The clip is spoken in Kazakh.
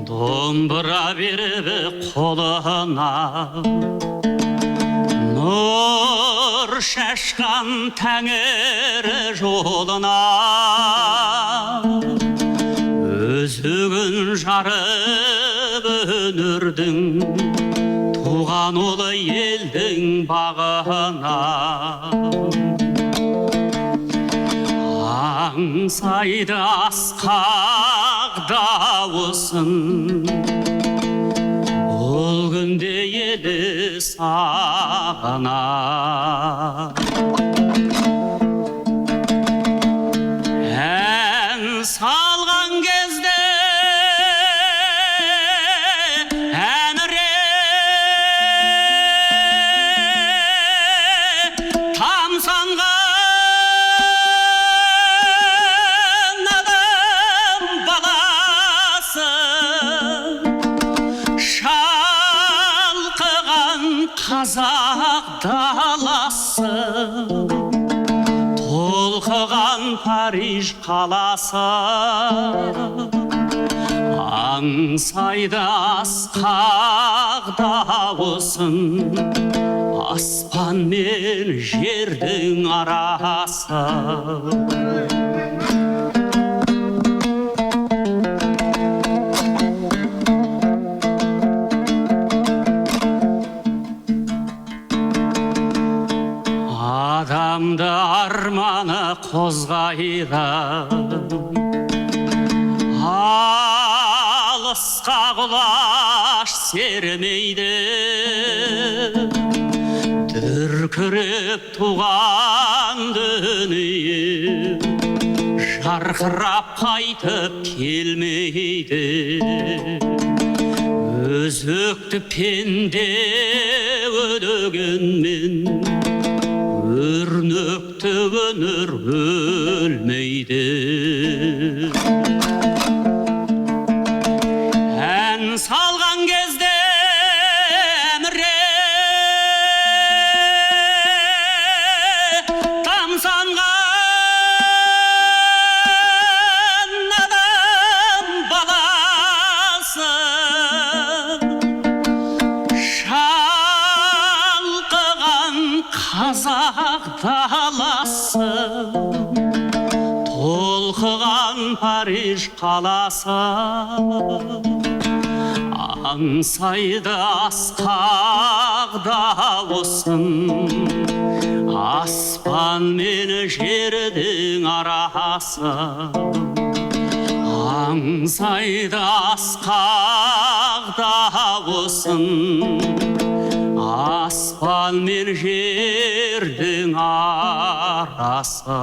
Домбыра беріп қолына нұр шашқан тәңірі жолына өзігін жарып өнердің туған ұлы елдің бағына аңсайды асқақ дауысын бұл күнде елі сағына ән салған кезде әміре тамсанған адам баласы шалқыған қазақ даласы толқыған Париж қаласы аңсайды асқақ дауысын аспан мен жердің арасы адамды арманы қозғайды алысқа құлаш сермейді дүркіреп туған дүние жарқырап қайтып келмейді өзекті пенде өлгенмен өрнекті өнер өлмейді ән салған кезде әміре тамсанған адам баласы шалқыған қазақ даласы толқыған Париж қаласы аңсайды асқақ дауысын аспан мен жердің арасы аңсайды асқақ дауысын аспан мен жердің арасы